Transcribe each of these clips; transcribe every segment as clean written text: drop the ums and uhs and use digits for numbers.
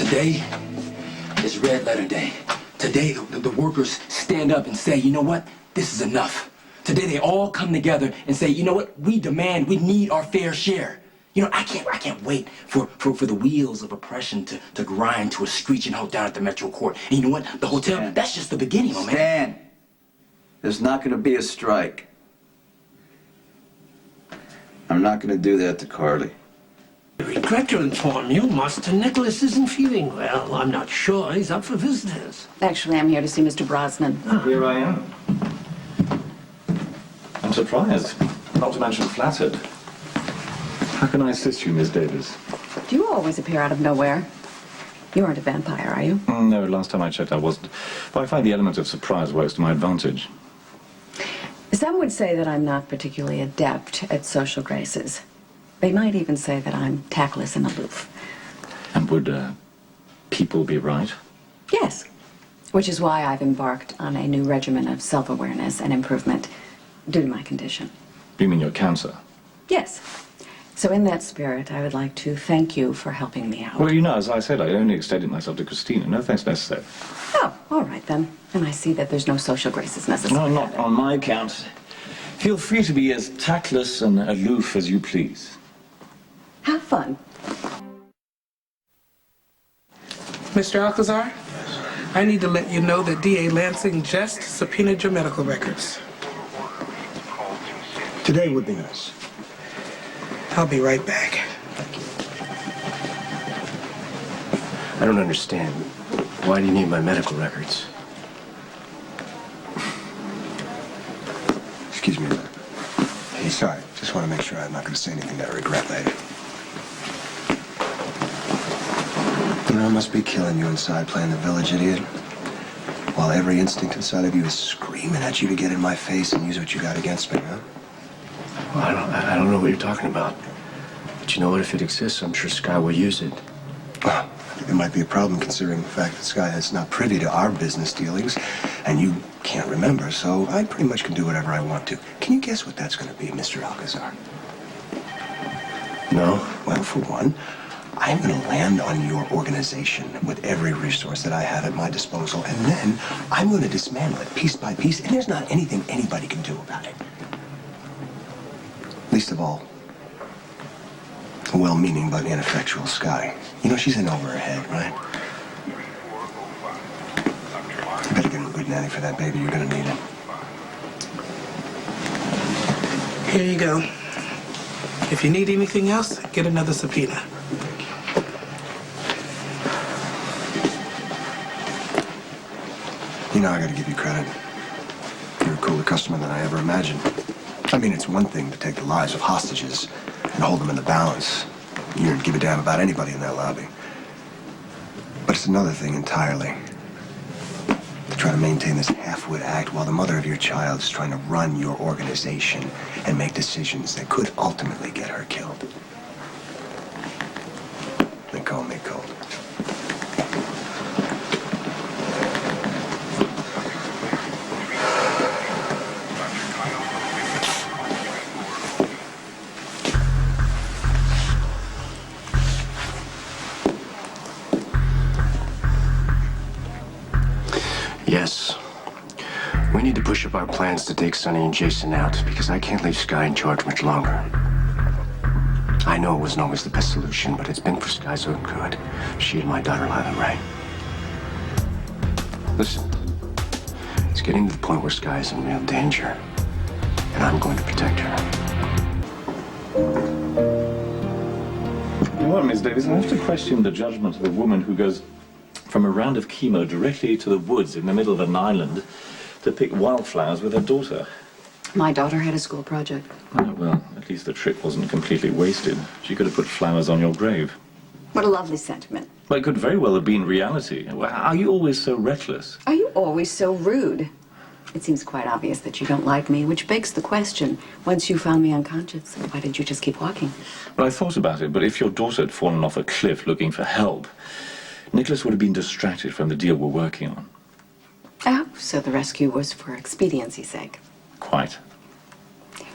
Today is red letter day. Today, the workers stand up and say, you know what? This is enough. Today, they all come together and say, you know what? We demand, we need our fair share. You know, I can't wait for the wheels of oppression to grind to a screeching halt down at the Metro Court. And you know what? The hotel, Stan. that's just the beginning, my man. Stan, there's not going to be a strike. I'm not going to do that to Carly. I regret to inform you, Master Nicholas isn't feeling well. I'm not sure he's up for visitors. Actually, I'm here to see Mr. Brosnan. Here I am. I'm surprised, not to mention flattered. How can I assist you, Miss Davis? Do you always appear out of nowhere? You aren't a vampire, are you? No, last time I checked I wasn't. But I find the element of surprise works to my advantage. Some would say that I'm not particularly adept at social graces. They might even say that I'm tactless and aloof. And would people be right? Yes, which is why I've embarked on a new regimen of self-awareness and improvement due to my condition. You mean your cancer? Yes. So in that spirit, I would like to thank you for helping me out. Well, you know, as I said, I only extended myself to Christina. No thanks necessary. Oh, all right then. And I see that there's no social graces necessary. No, not on my account. Feel free to be as tactless and aloof as you please. Have fun. Mr. Alcazar, I need to let you know that D.A. Lansing just subpoenaed your medical records. Today would be nice. I'll be right back. I don't understand. Why do you need my medical records? Excuse me a minute. Hey, sorry. Just want to make sure I'm not going to say anything that I regret later. You know, it must be killing you inside playing the village idiot. While every instinct inside of you is screaming at you to get in my face and use what you got against me, huh? Well, I don't know what you're talking about. But you know what? If it exists, I'm sure Sky will use it. Well, I think there might be a problem considering the fact that Sky is not privy to our business dealings, and you can't remember, so I pretty much can do whatever I want to. Can you guess what that's going to be, Mr. Alcazar? No? Well, for one, I'm going to land on your organization with every resource that I have at my disposal, and then I'm going to dismantle it piece by piece, and there's not anything anybody can do about it. Least of all, a well-meaning but ineffectual Sky. You know, she's in over her head, right? You better get a good nanny for that baby. You're going to need it. Here you go. If you need anything else, get another subpoena. You know, I got to give you credit. You're a cooler customer than I ever imagined. I mean, it's one thing to take the lives of hostages and hold them in the balance. You don't give a damn about anybody in that lobby. But it's another thing entirely to try to maintain this half-wit act while the mother of your child is trying to run your organization and make decisions that could ultimately get her killed. They call me cold. Yes. We need to push up our plans to take Sonny and Jason out because I can't leave Sky in charge much longer. I know it wasn't always the best solution, but it's been for Sky's own good. She and my daughter will have it right. Listen, it's getting to the point where Sky is in real danger, and I'm going to protect her. You know what, Miss Davis, I have to question the judgment of a woman who goes from a round of chemo directly to the woods in the middle of an island to pick wildflowers with her daughter. My daughter had a school project. Oh, well, at least the trip wasn't completely wasted. She could have put flowers on your grave. What a lovely sentiment. Well, it could very well have been reality. Are you always so reckless? Are you always so rude? It seems quite obvious that you don't like me, which begs the question, once you found me unconscious, why didn't you just keep walking? Well, I thought about it, but if your daughter had fallen off a cliff looking for help, Nicholas would have been distracted from the deal we're working on. Oh, so the rescue was for expediency's sake. Quite.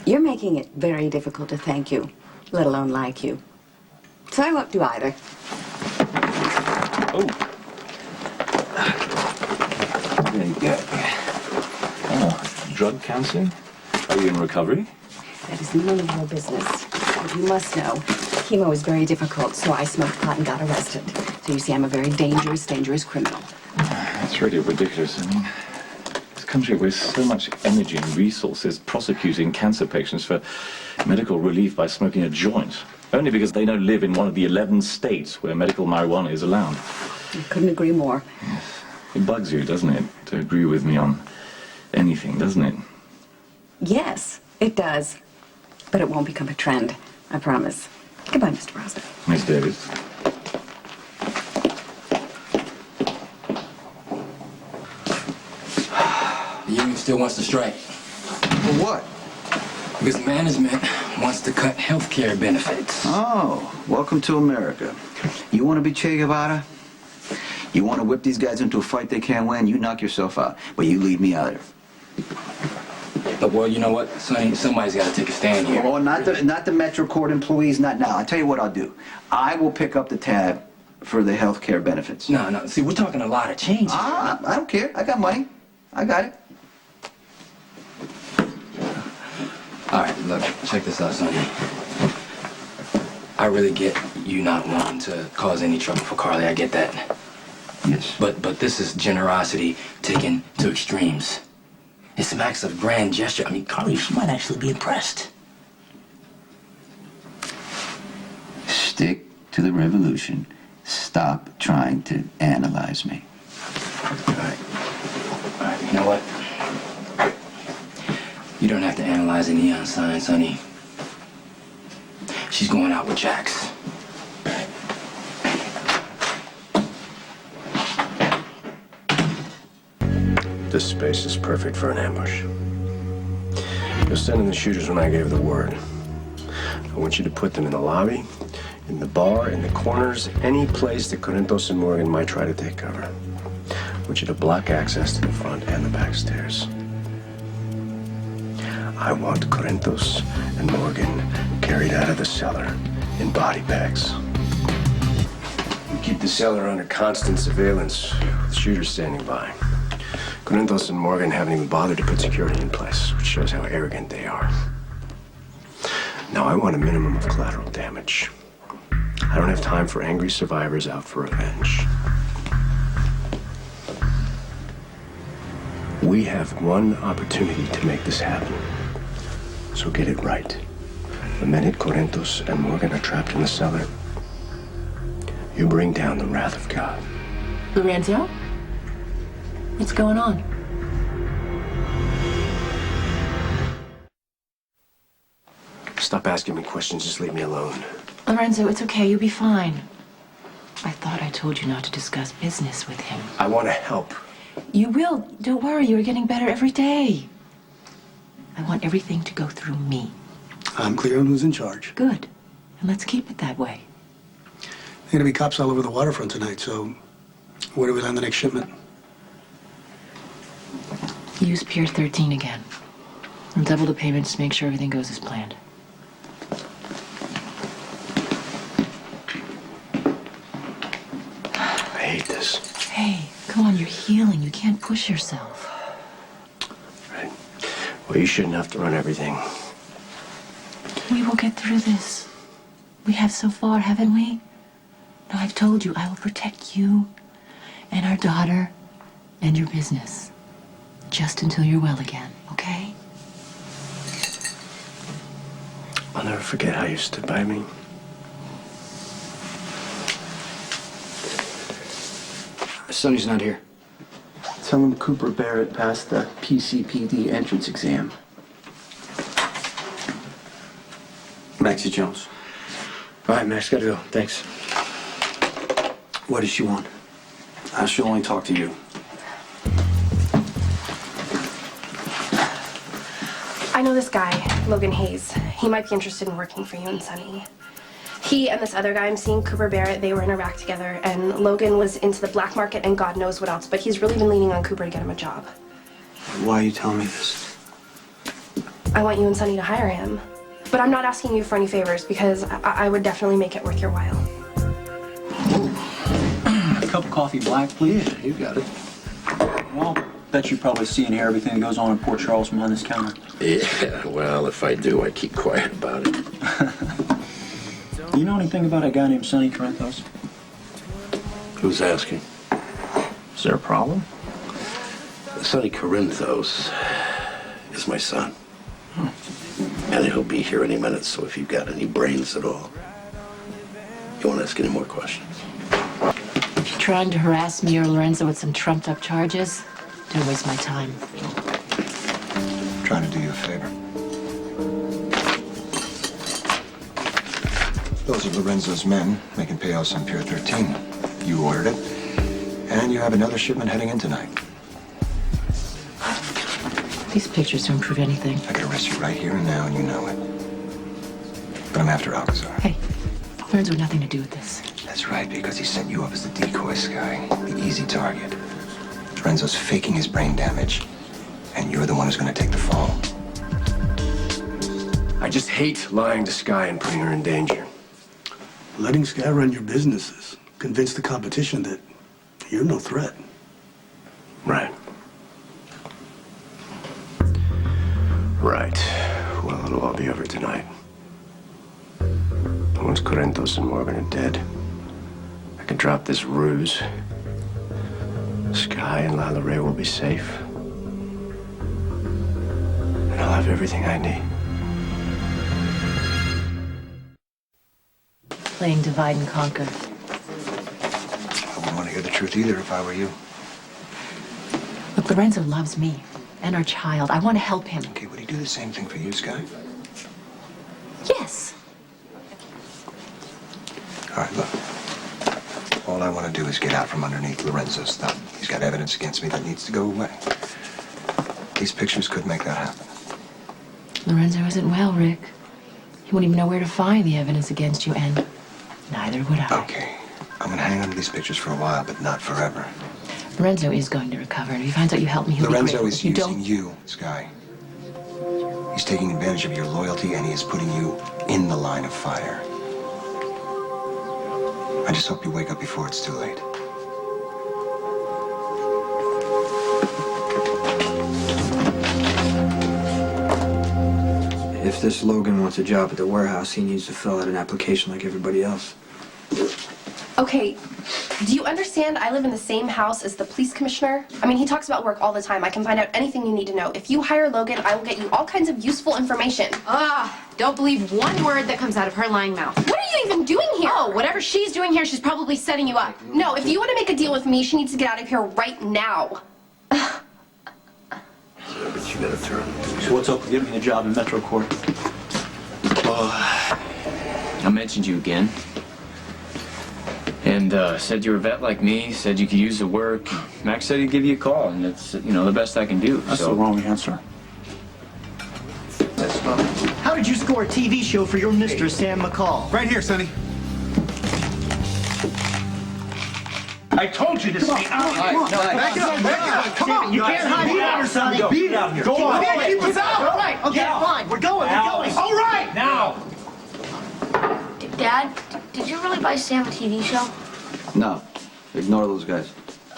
You're making it very difficult to thank you, let alone like you. So I won't do either. Oh. There you go. Oh, drug counseling? Are you in recovery? That is none of your business. But you must know, chemo is very difficult, so I smoked pot and got arrested. So you see, I'm a very dangerous criminal. That's really ridiculous. I mean, this country wastes so much energy and resources prosecuting cancer patients for medical relief by smoking a joint, only because they don't live in one of the 11 states where medical marijuana is allowed. I couldn't agree more. Yes. It bugs you, doesn't it, to agree with me on anything, doesn't it? Yes, it does. But it won't become a trend, I promise. Goodbye, Mr. Rosner. Miss Davis. The union still wants to strike. For what? Because management wants to cut health care benefits. Oh, welcome to America. You want to be Che Guevara? You want to whip these guys into a fight they can't win? You knock yourself out, but you leave me out of it. Well, you know what, Sonny? Somebody's got to take a stand here. Oh, not the Metro Court employees, not now. I'll tell you what I'll do. I will pick up the tab for the health care benefits. No. See, we're talking a lot of change here. I don't care. I got money. I got it. All right, look, check this out, Sonny. I really get you not wanting to cause any trouble for Carly. I get that. Yes. But this is generosity taken to extremes. It's some acts of grand gesture. I mean, Carly, she might actually be impressed. Stick to the revolution. Stop trying to analyze me. All right, you know what? You don't have to analyze the neon sign, Sonny. She's going out with Jax. This space is perfect for an ambush. You'll send in the shooters when I gave the word. I want you to put them in the lobby, in the bar, in the corners, any place that Corintho and Morgan might try to take cover. I want you to block access to the front and the back stairs. I want Corintho and Morgan carried out of the cellar in body bags. We keep the cellar under constant surveillance with shooters standing by. Corintho and Morgan haven't even bothered to put security in place, which shows how arrogant they are. Now, I want a minimum of collateral damage. I don't have time for angry survivors out for revenge. We have one opportunity to make this happen. So get it right. The minute Corintho and Morgan are trapped in the cellar, you bring down the wrath of God. Lorenzo? What's going on? Stop asking me questions, just leave me alone. Lorenzo, it's okay. You'll be fine. I thought I told you not to discuss business with him. I want to help. You will. Don't worry. You're getting better every day. I want everything to go through me. I'm clear on who's in charge. Good. And let's keep it that way. There are going to be cops all over the waterfront tonight, so where do we land the next shipment? Use Pier 13 again. And double the payments to make sure everything goes as planned. I hate this. Hey, come on. You're healing. You can't push yourself. Right. Well, you shouldn't have to run everything. We will get through this. We have so far, haven't we? No, I've told you I will protect you and our daughter and your business. Just until you're well again, okay? I'll never forget how you stood by me. Sonny's not here. Tell him Cooper Barrett passed the PCPD entrance exam. Maxie Jones. All right, Max, gotta go. Thanks. What does she want? She'll only talk to you. I know this guy, Logan Hayes. He might be interested in working for you and Sonny. He and this other guy I'm seeing, Cooper Barrett, they were in Iraq together, and Logan was into the black market and God knows what else, but he's really been leaning on Cooper to get him a job. Why are you telling me this? I want you and Sonny to hire him. But I'm not asking you for any favors because I would definitely make it worth your while. cup of coffee black, please? Yeah, you got it. Well, bet you probably see and hear everything that goes on in Port Charles behind this counter. Yeah, well, if I do, I keep quiet about it. You know anything about a guy named Sonny Corinthos? Who's asking? Is there a problem? Sonny Corinthos is my son. And he'll be here any minute, so if you've got any brains at all, you won't ask any more questions. If you're trying to harass me or Lorenzo with some trumped-up charges, don't waste my time. I'm trying to do you a favor. Those are Lorenzo's men making payouts on Pier 13. You ordered it, and you have another shipment heading in tonight. These pictures don't prove anything. I could arrest you right here and now, and you know it. But I'm after Alcazar. Hey, Lorenzo had nothing to do with this. That's right, because he set you up as the decoy, Sky. The easy target. Lorenzo's faking his brain damage, and you're the one who's going to take the fall. I just hate lying to Sky and putting her in danger. Letting Sky run your businesses. Convince the competition that you're no threat. Right. Right. Well, it'll all be over tonight. Once Corinthos and Morgan are dead, I can drop this ruse. Sky and Lila Ray will be safe. And I'll have everything I need. Playing divide and conquer. I wouldn't want to hear the truth either if I were you. Look, Lorenzo loves me and our child. I want to help him. Okay, would he do the same thing for you, Sky? Yes. All right, look. All I want to do is get out from underneath Lorenzo's thumb. He's got evidence against me that needs to go away. These pictures could make that happen. Lorenzo isn't well, Rick. He won't even know where to find the evidence against you, and neither would I. Okay. I'm going to hang on to these pictures for a while, but not forever. Lorenzo is going to recover, and if he finds out you helped me, he'll Lorenzo be grateful. is If you using don't... you, Sky. He's taking advantage of your loyalty, and he is putting you in the line of fire. I just hope you wake up before it's too late. If this Logan wants a job at the warehouse, he needs to fill out an application like everybody else. Okay, do you understand I live in the same house as the police commissioner? I mean, he talks about work all the time. I can find out anything you need to know. If you hire Logan, I will get you all kinds of useful information. Don't believe one word that comes out of her lying mouth. What are you even doing here? Oh, whatever she's doing here, she's probably setting you up. No, if you want to make a deal with me, she needs to get out of here right now. But you gotta throw it. So what's up with getting a job in Metro Court? I mentioned you again. And said you're a vet like me, said you could use the work. Max said he'd give you a call, and it's, you know, the best I can do. That's the wrong answer. How did you score a TV show for your mistress, Sam McCall? Right here, Sonny. I told you to stay out. Back it up. Come on. You can't hide here, Sonny. Beat it out here. Go on. Keep us out. All right. Okay, fine. We're going. All right. Now. Dad, did you really buy Sam a TV show? No. Ignore those guys.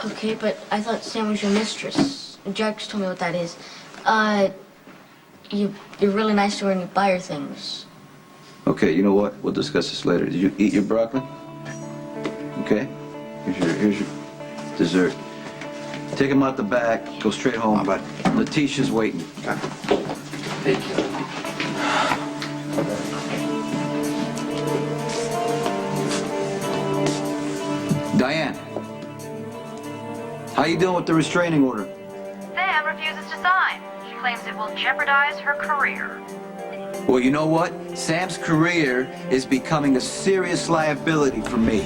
Okay, but I thought Sam was your mistress. Jack just told me what that is. You're really nice to her and you buy her things. Okay, you know what? We'll discuss this later. Did you eat your broccoli? Okay. Here's your dessert. Take him out the back. Go straight home. But Letitia's waiting. Thank you. Diane, how you doing with the restraining order? Sam refuses to sign. She claims it will jeopardize her career. Well, you know what? Sam's career is becoming a serious liability for me.